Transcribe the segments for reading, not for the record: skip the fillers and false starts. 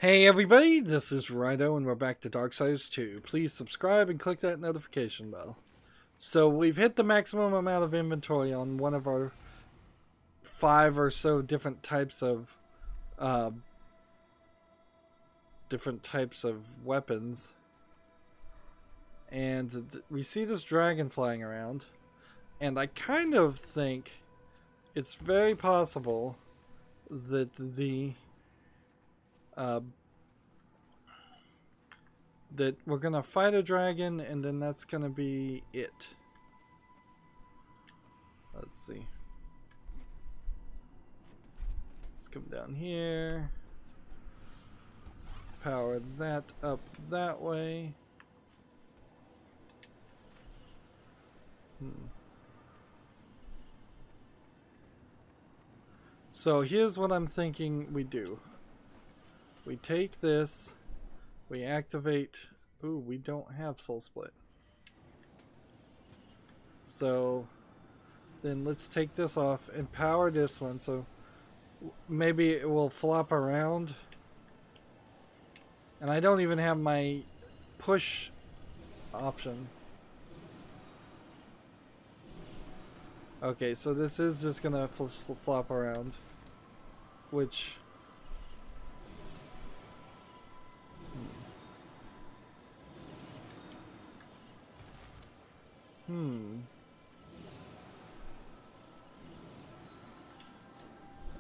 Hey everybody, this is Rydo and we're back to Darksiders 2. Please subscribe and click that notification bell. So we've hit the maximum amount of inventory on one of our 5 or so different types of weapons. And we see this dragon flying around. And I kind of think it's very possible that that we're gonna fight a dragon and then that's gonna be it. Let's see. Let's come down here. Power that up that way. So here's what I'm thinking we do. We take this, we activate. Ooh, we don't have Soul Split. So then let's take this off and power this one. So maybe it will flop around. And I don't even have my push option. Okay, so this is just gonna flop around, which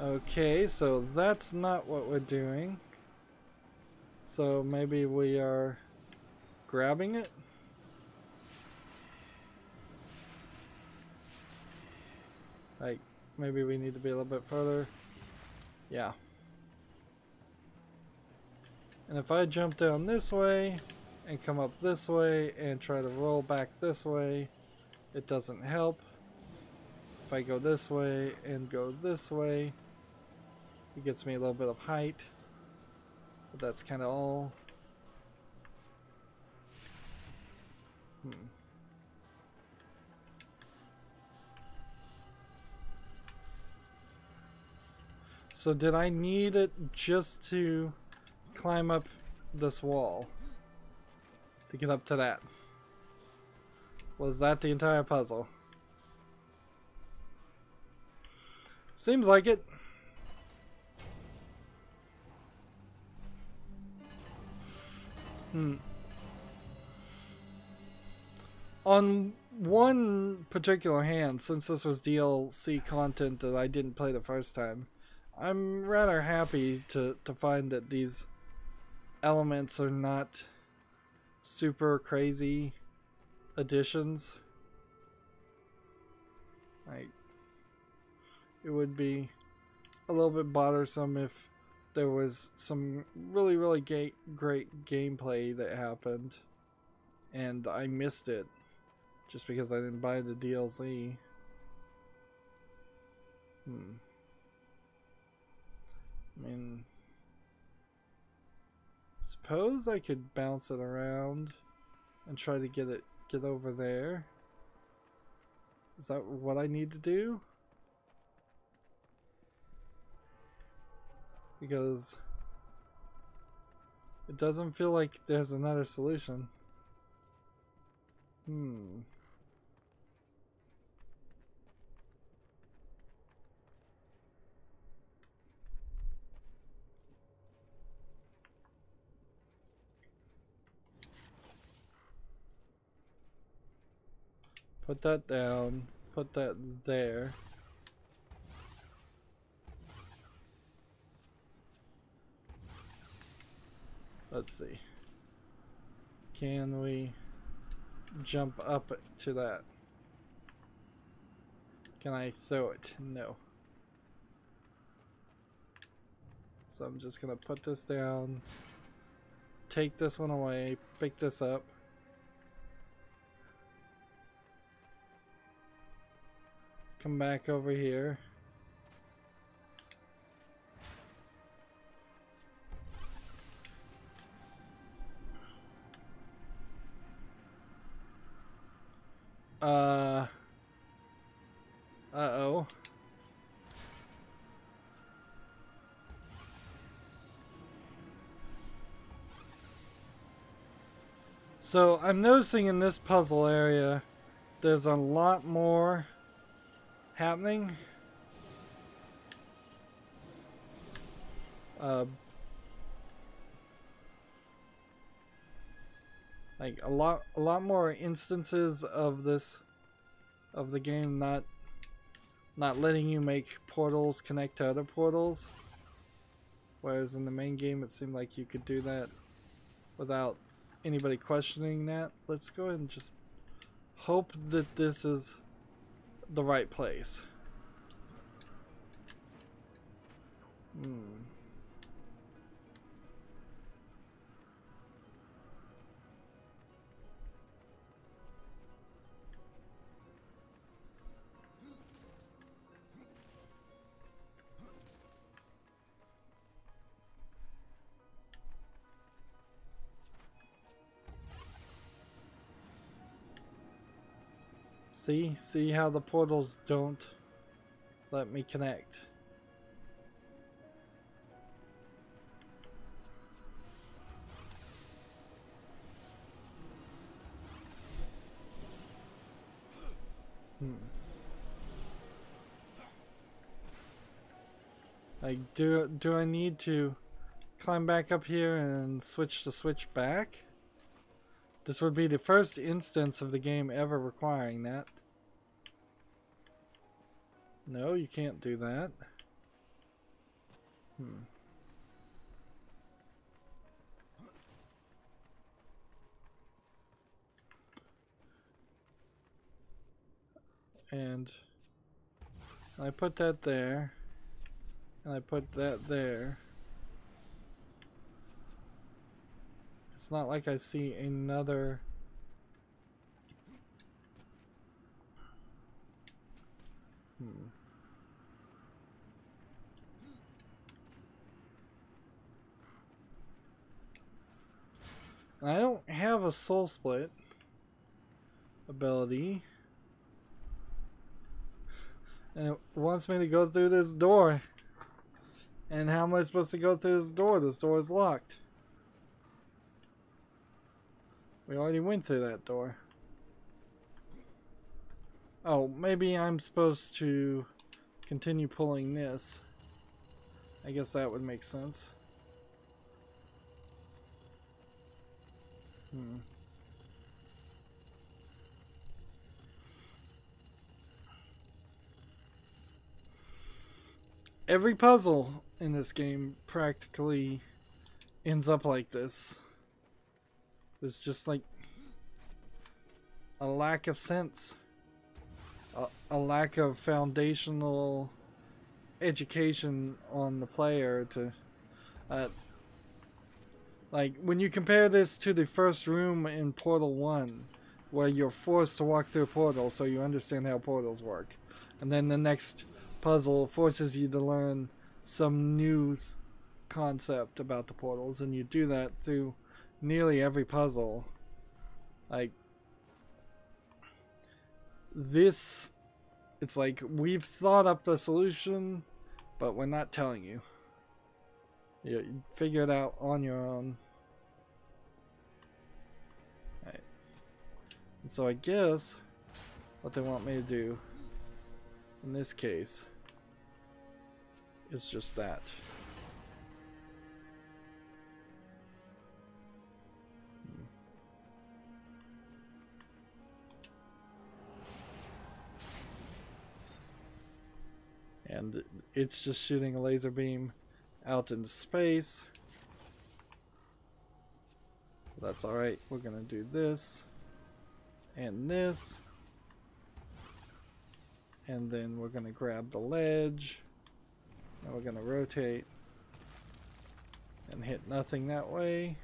Okay, so that's not what we're doing. So maybe we are grabbing it. Like, maybe we need to be a little bit further. Yeah. And if I jump down this way and come up this way and try to roll back this way, it doesn't help. If I go this way and go this way, it gets me a little bit of height. But that's kind of all. So did I need it just to climb up this wall to get up to that? Was that the entire puzzle? Seems like it. On one particular hand, since this was DLC content that I didn't play the first time, I'm rather happy to find that these elements are not super crazy additions. Like, it would be a little bit bothersome if there was some really great gameplay that happened and I missed it just because I didn't buy the DLC. I mean, suppose I could bounce it around and try to get over there. Is that what I need to do? Because it doesn't feel like there's another solution. Put that down. Put that there. Let's see. Can we jump up to that? Can I throw it? No. So I'm just gonna put this down, take this one away, pick this up. Come back over here. Uh-oh. So I'm noticing in this puzzle area there's a lot more happening. Like a lot more instances of the game not letting you make portals connect to other portals, whereas in the main game it seemed like you could do that without anybody questioning that. Let's go ahead and just hope that this is the right place. See how the portals don't let me connect. Like, do I need to climb back up here and switch the switch back? This would be the first instance of the game ever requiring that. No, you can't do that. And I put that there. And I put that there. It's not like I see another... I don't have a soul split ability. And it wants me to go through this door. And how am I supposed to go through this door? This door is locked. We already went through that door. Oh, maybe I'm supposed to continue pulling this. I guess that would make sense. Every puzzle in this game practically ends up like this. There's just like a lack of sense. A lack of foundational education on the player to like when you compare this to the first room in Portal 1 where you're forced to walk through a portal so you understand how portals work, and then the next puzzle forces you to learn some new concept about the portals, and you do that through nearly every puzzle. Like this, it's like we've thought up the solution, but we're not telling you. You figure it out on your own. Right. And so I guess what they want me to do in this case is just that. And it's just shooting a laser beam out into space. That's alright. We're gonna do this and this, and then we're gonna grab the ledge, and we're gonna rotate and hit nothing that way,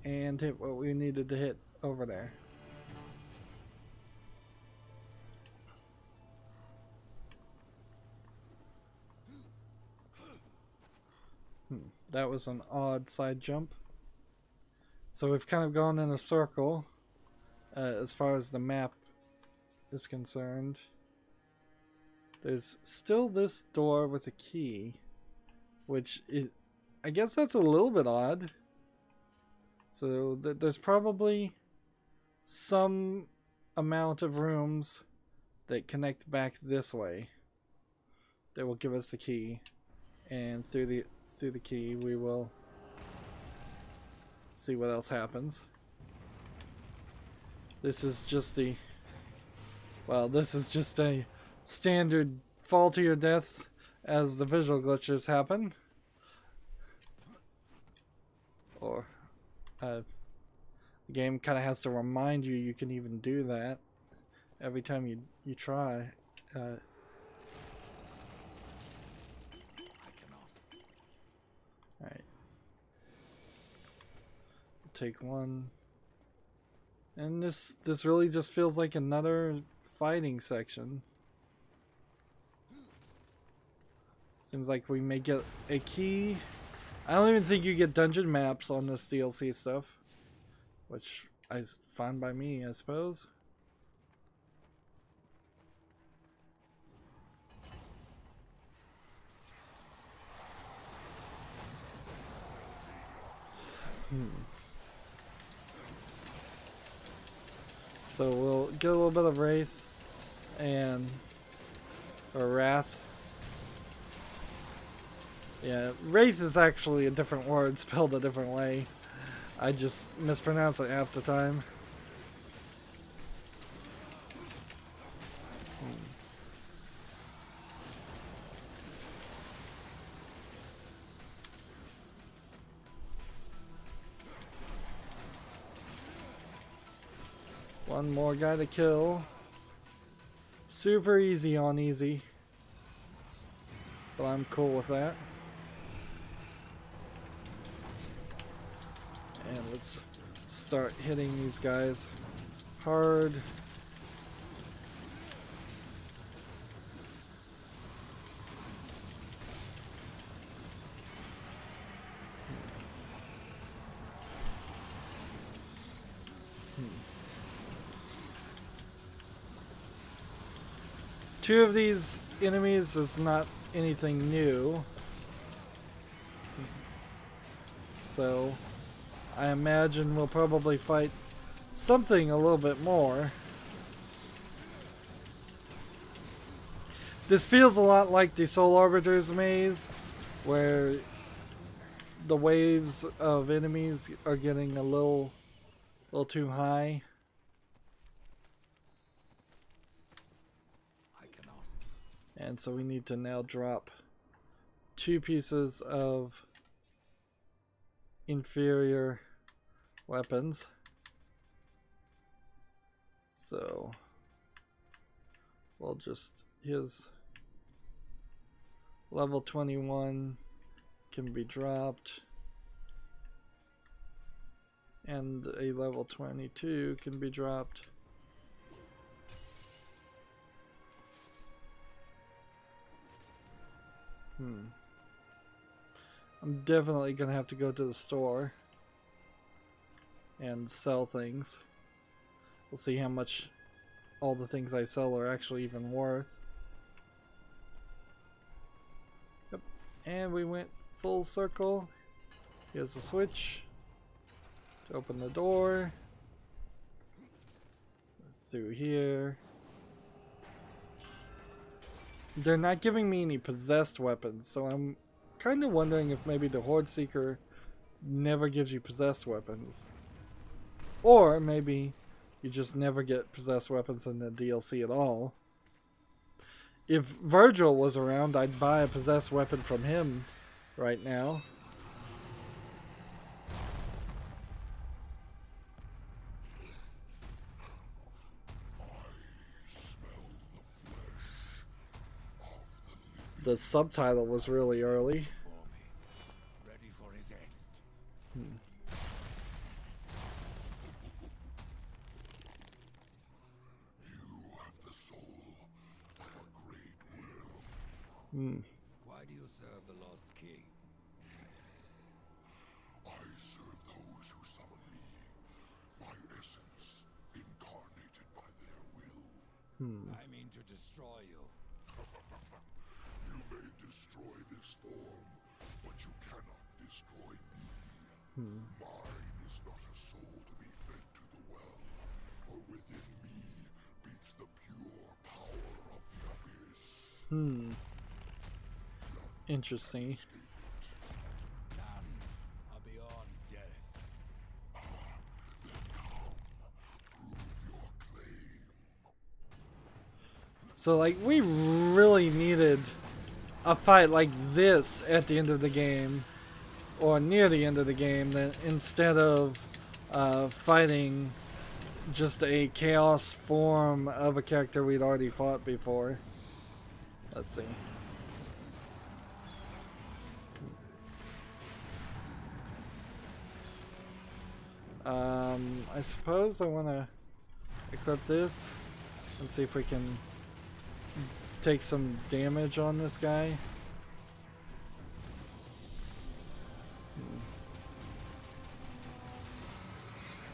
and hit what we needed to hit over there. That was an odd side jump. So we've kind of gone in a circle as far as the map is concerned. There's still this door with a key, which is, I guess that's a little bit odd. So there's probably some amount of rooms that connect back this way that will give us the key, and through the key we will see what else happens. This is just a standard fall to your death as the visual glitches happen. Or the game kind of has to remind you you can even do that every time you try. Alright. Take one. And this really just feels like another fighting section. Seems like we may get a key. I don't even think you get dungeon maps on this DLC stuff, which is fine by me, I suppose. So we'll get a little bit of Wraith or Wrath. Yeah, Wraith is actually a different word spelled a different way. I just mispronounce it half the time. One more guy to kill. Super easy on easy. But I'm cool with that. And let's start hitting these guys hard. Two of these enemies is not anything new. So I imagine we'll probably fight something a little bit more. This feels a lot like the Soul Arbiter's maze, where the waves of enemies are getting a little too high. And so we need to now drop 2 pieces of inferior weapons. So we'll just, his level 21 can be dropped, and a level 22 can be dropped. I'm definitely gonna have to go to the store and sell things. We'll see how much all the things I sell are actually even worth. Yep. And we went full circle. Here's the switch to open the door. Through here. They're not giving me any possessed weapons, so I'm kind of wondering if maybe the Horde Seeker never gives you possessed weapons. Or maybe you just never get possessed weapons in the DLC at all. If Virgil was around, I'd buy a possessed weapon from him right now. The subtitle was really early. Ready for his end. You have the soul of a great will. Why do you serve the lost king? I serve those who summon me, my essence incarnated by their will. I mean to destroy you. You may destroy this form, but you cannot destroy me. Mine is not Interesting. None are beyond death. So like we really needed a fight like this at the end of the game, or near the end of the game, that instead of fighting just a chaos form of a character we'd already fought before. Let's see. I suppose I want to equip this and see if we can take some damage on this guy.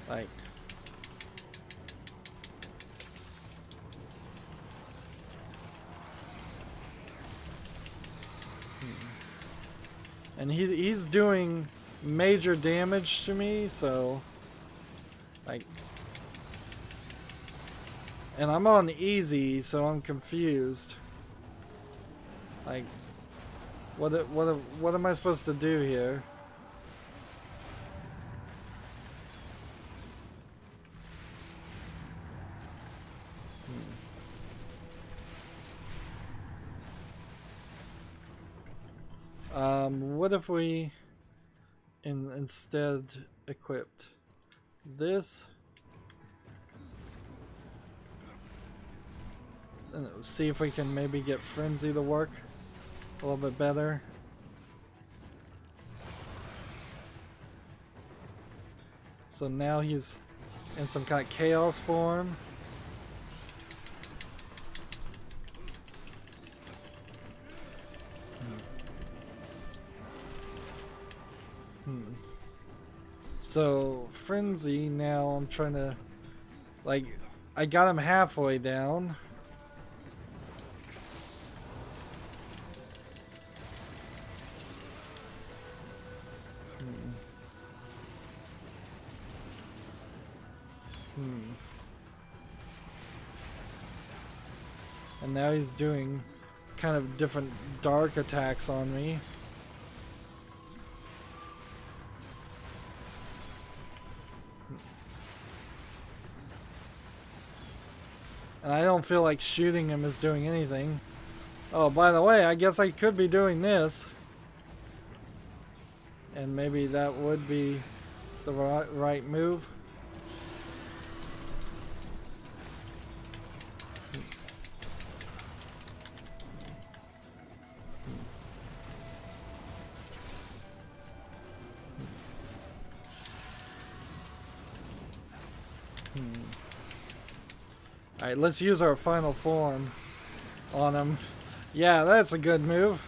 Like, and he's doing major damage to me, so like, and I'm on easy, so I'm confused. Like, what am I supposed to do here? What if we instead equipped this and see if we can maybe get Frenzy to work a little bit better. So now he's in some kind of chaos form. So Frenzy, now I'm trying to, like, I got him halfway down. And now he's doing kind of different dark attacks on me. And I don't feel like shooting him is doing anything. Oh, by the way, I guess I could be doing this. And maybe that would be the right move. Alright, let's use our final form on him. Yeah, that's a good move.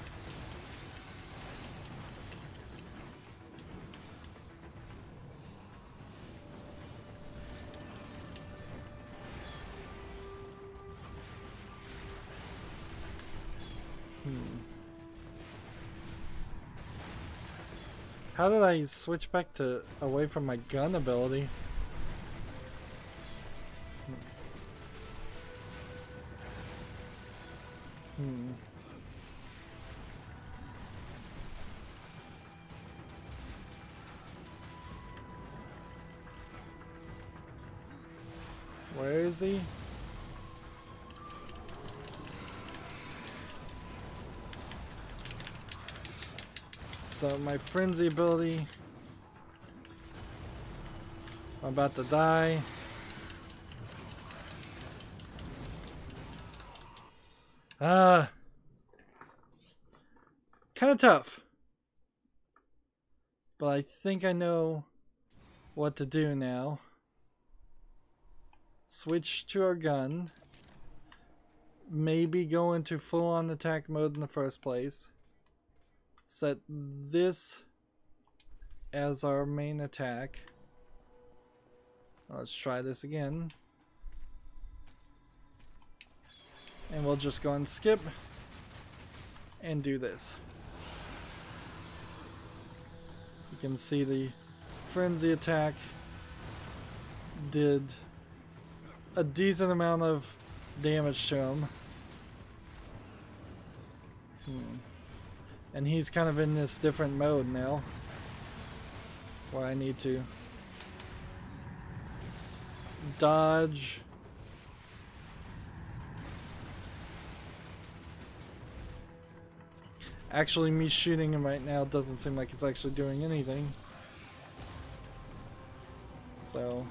How did I switch back to away from my gun ability? Where is he? So my frenzy ability, I'm about to die. Kind of tough. But I think I know what to do now. Switch to our gun. Maybe go into full-on attack mode in the first place. Set this as our main attack. Let's try this again. And we'll just go and skip and do this. You can see the frenzy attack did a decent amount of damage to him. And he's kind of in this different mode now, where I need to dodge. Actually, me shooting him right now doesn't seem like it's actually doing anything. So,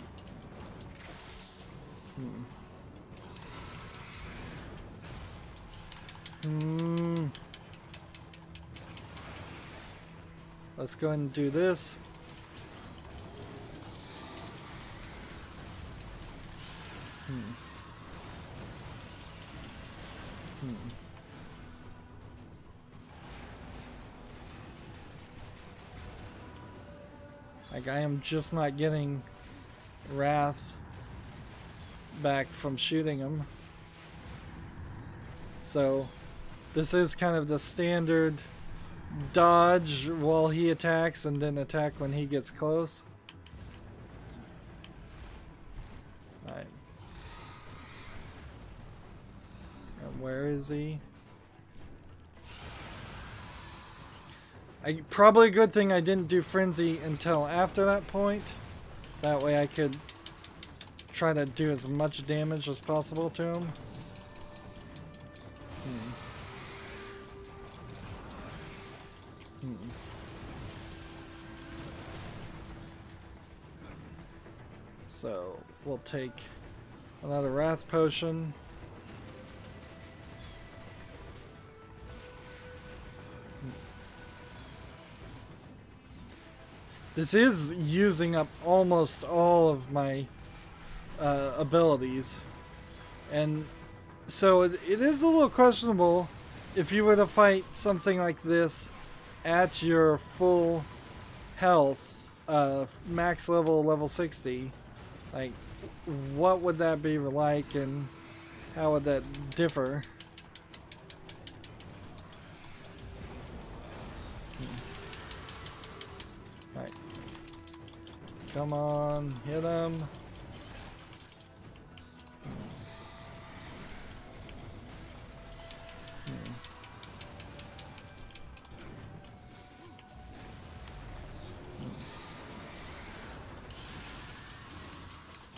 let's go ahead and do this. Like, I am just not getting wrath back from shooting him. So this is kind of the standard dodge while he attacks and then attack when he gets close. Alright. And where is he? Probably a good thing I didn't do Frenzy until after that point. That way I could try to do as much damage as possible to him. So we'll take another Wrath Potion. This is using up almost all of my abilities, and so it is a little questionable if you were to fight something like this at your full health, max level 60. Like, what would that be like, and how would that differ? Right. Come on, hit him.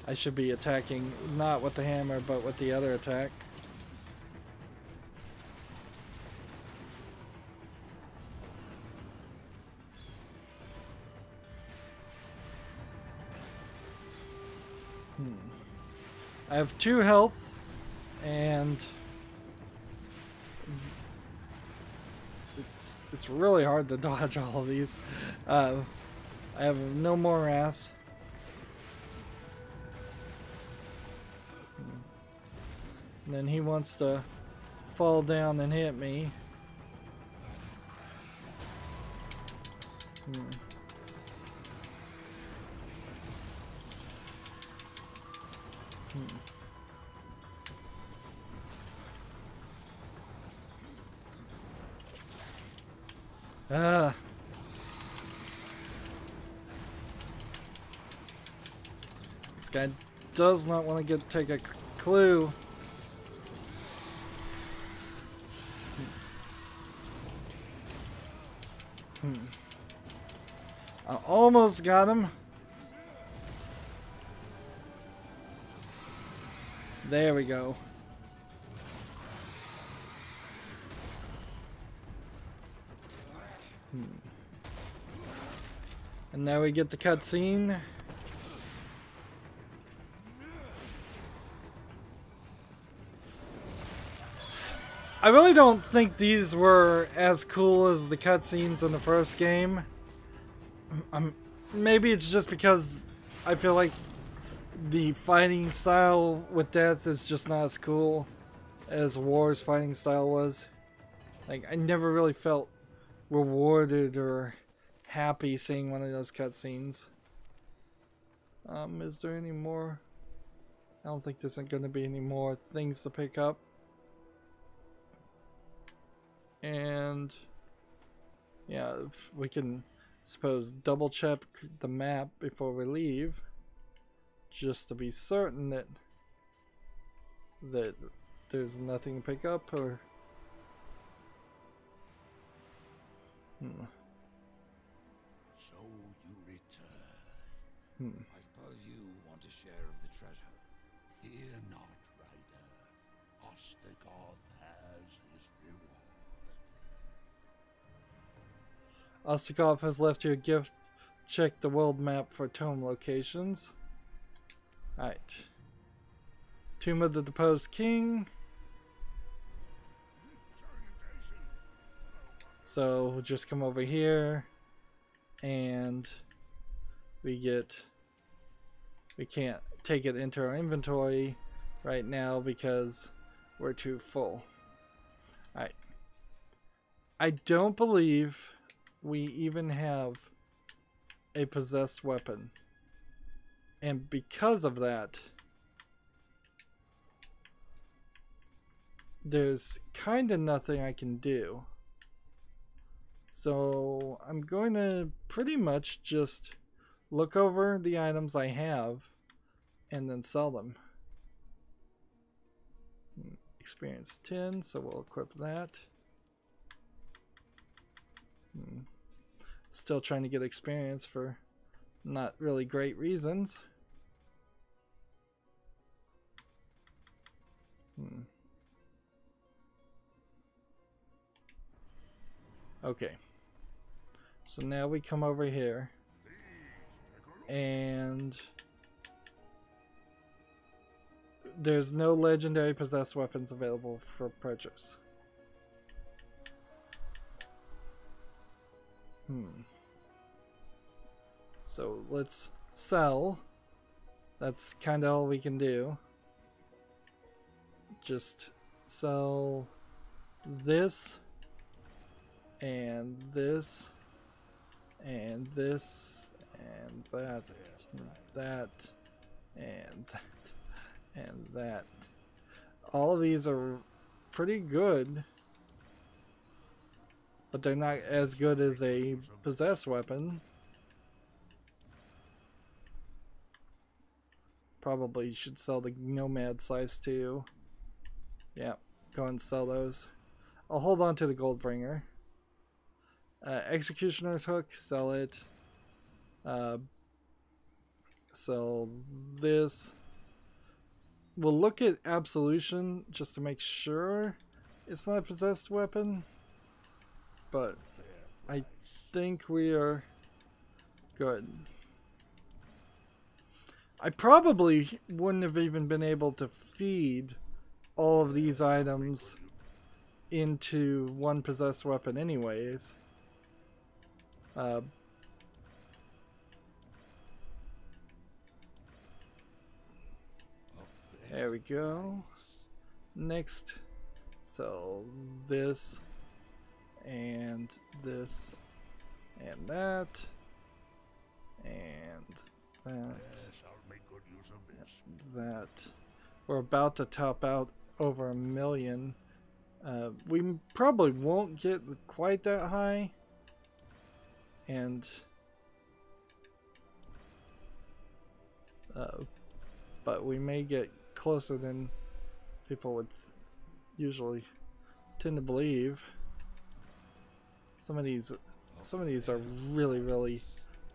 I should be attacking not with the hammer, but with the other attack. I have 2 health, and it's really hard to dodge all of these. I have no more wrath. And then he wants to fall down and hit me. This guy does not want to take a clue. I almost got him. There we go. And now we get the cutscene. I really don't think these were as cool as the cutscenes in the first game. Maybe it's just because I feel like the fighting style with death is just not as cool as War's fighting style was. Like, I never really felt rewarded or happy seeing one of those cutscenes. Is there any more? I don't think there's going to be any more things to pick up. And yeah, we can, suppose, double check the map before we leave, just to be certain that there's nothing to pick up. Or So you return. I suppose you want a share of the treasure. Fear not, Rydo. Ostagoth has his reward. Ostagoth has left you a gift. Check the world map for tomb locations. Alright. Tomb of the Deposed King. So we'll just come over here and we can't take it into our inventory right now because we're too full. Alright. I don't believe we even have a possessed weapon. And because of that, there's kind of nothing I can do. So I'm going to pretty much just look over the items I have and then sell them. Experience 10, so we'll equip that. Still trying to get experience for not really great reasons. Okay. So now we come over here and there's no legendary possessed weapons available for purchase. So let's sell. That's kind of all we can do. Just sell this and this and this and that and that and that and that. All of these are pretty good, but they're not as good as a possessed weapon. Probably should sell the nomad slice too. Yeah, go and sell those. I'll hold on to the Goldbringer. Executioner's Hook, sell it. Sell this. We'll look at Absolution just to make sure it's not a possessed weapon. But I think we are good. I probably wouldn't have even been able to feed all of these items into one possessed weapon anyways. There we go. Next, so this and this and that and that. That. We're about to top out over 1 million. We probably won't get quite that high, and but we may get closer than people would usually tend to believe. Some of these are really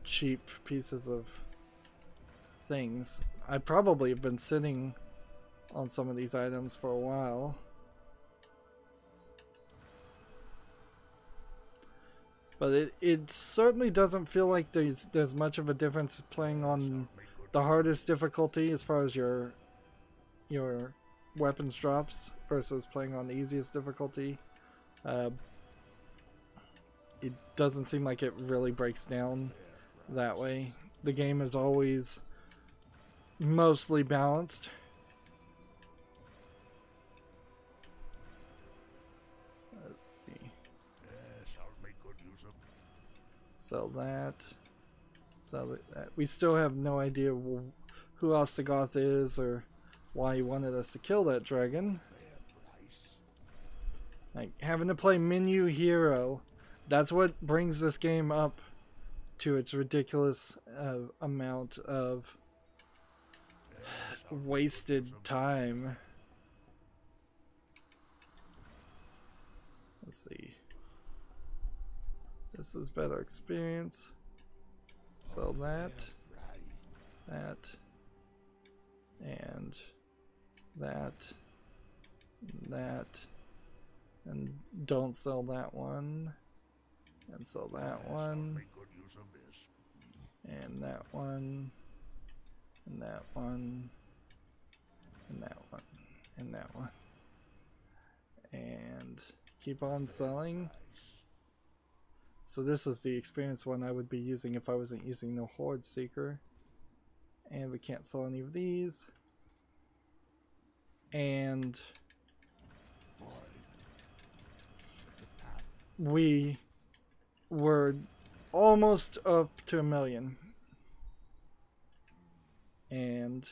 cheap pieces of things. I probably have been sitting on some of these items for a while. But it certainly doesn't feel like there's much of a difference playing on the hardest difficulty as far as your weapons drops versus playing on the easiest difficulty. It doesn't seem like it really breaks down that way. The game is always mostly balanced. Let's see. Sell that. Sell that. We still have no idea who Ostagoth is or why he wanted us to kill that dragon. Like, having to play menu hero, that's what brings this game up to its ridiculous amount of wasted time. Let's see. This is better experience. Sell that, that, and that, and don't sell that one, and sell that one, and that one, and that one, and that one, and that one, and keep on selling. So this is the experience one I would be using if I wasn't using the Horde Seeker. And we can't sell any of these. And we were almost up to 1 million. And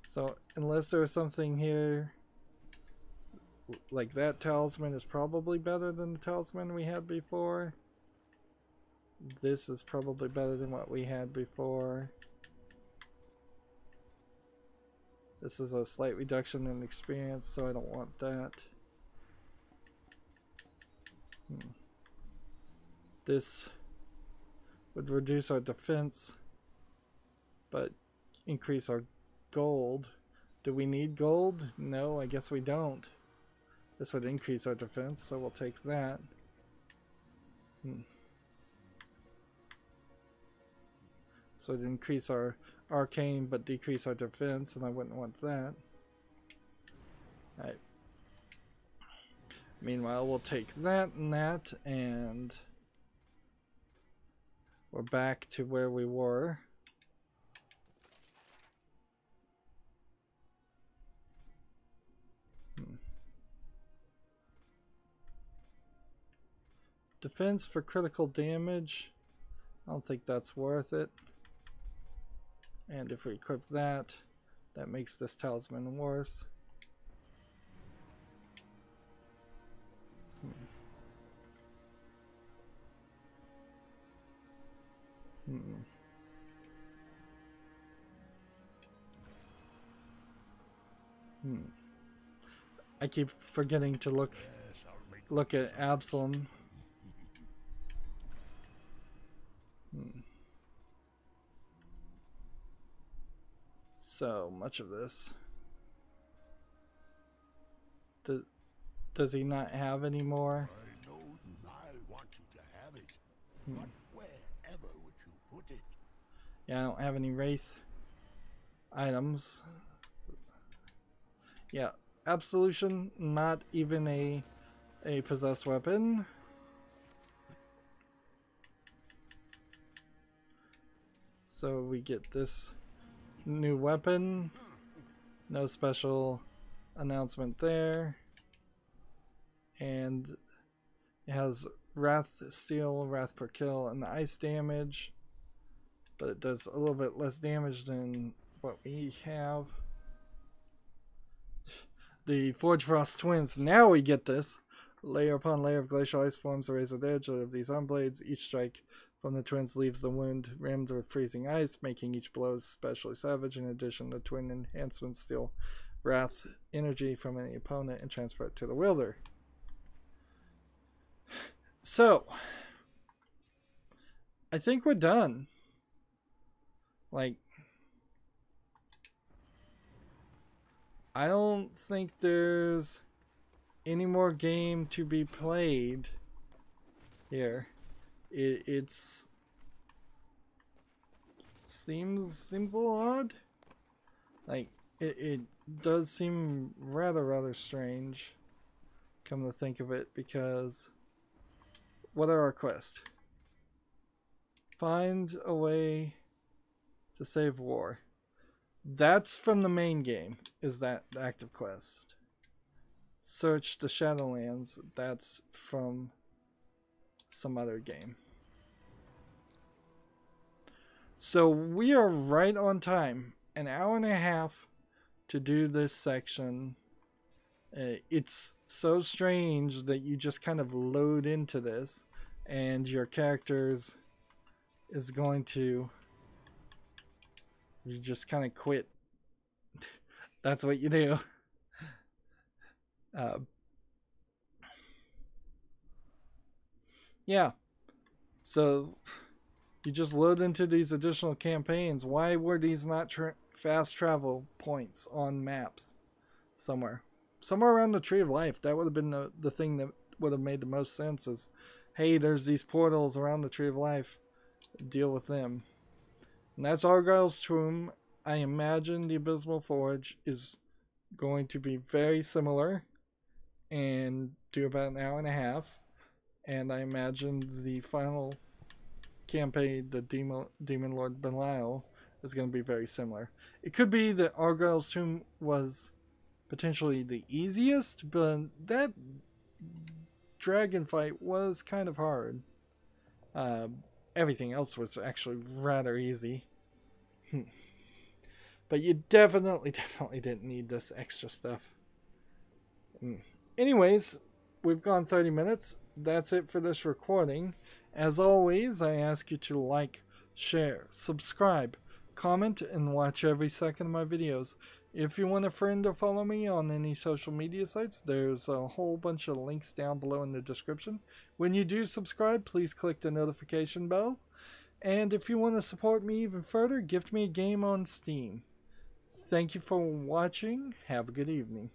so unless there was something here, like that talisman is probably better than the talisman we had before. This is probably better than what we had before. This is a slight reduction in experience, so I don't want that. This would reduce our defense, but increase our gold. Do we need gold? No, I guess we don't. This would increase our defense, so we'll take that. So it'd increase our arcane but decrease our defense, and I wouldn't want that. Alright. Meanwhile, we'll take that, and we're back to where we were. Defense for critical damage. I don't think that's worth it. And if we equip that, that makes this talisman worse. I keep forgetting to look at Absalom. So much of this. Does he not have any more? I know I want you to have it, but wherever would you put it? Yeah, I don't have any Wraith items. Yeah, Absolution, not even a possessed weapon. So we get this new weapon. No special announcement there. And it has Wrath Steel, Wrath per kill, and the ice damage. But it does a little bit less damage than what we have. The Forge Frost Twins. Now we get this. Layer upon layer of glacial ice forms a razor edge of these arm blades. Each strike from the twins leaves the wound rimmed with freezing ice, making each blow especially savage. In addition, the twin enhancements steal wrath energy from any opponent and transfer it to the wielder. So, I think we're done. Like, I don't think there's any more game to be played here. It's seems a little odd. Like it does seem rather strange, come to think of it, because what are our quests? Find a way to save war. That's from the main game, is that active quest. Search the Shadowlands, that's from some other game. So we are right on time. An hour and a half to do this section. It's so strange that you just kind of load into this and your characters is going to, you just kind of quit. That's what you do. Yeah. So you just load into these additional campaigns. Why were these not fast travel points on maps somewhere? Somewhere around the Tree of Life. That would have been the thing that would have made the most sense is, hey, there's these portals around the Tree of Life. Deal with them. And that's Argyle's Tomb. I imagine the Abysmal Forge is going to be very similar and do about an hour and a half. And I imagine the final campaign, the Demon Lord Belial, is going to be very similar. It could be that Argyle's Tomb was potentially the easiest, but that dragon fight was kind of hard. Everything else was actually rather easy. But you definitely didn't need this extra stuff. Anyways, we've gone 30 minutes. That's it for this recording. As always, I ask you to like, share, subscribe, comment, and watch every second of my videos. If you want a friend or follow me on any social media sites, there's a whole bunch of links down below in the description. When you do subscribe, please click the notification bell. And if you want to support me even further, gift me a game on Steam. Thank you for watching. Have a good evening.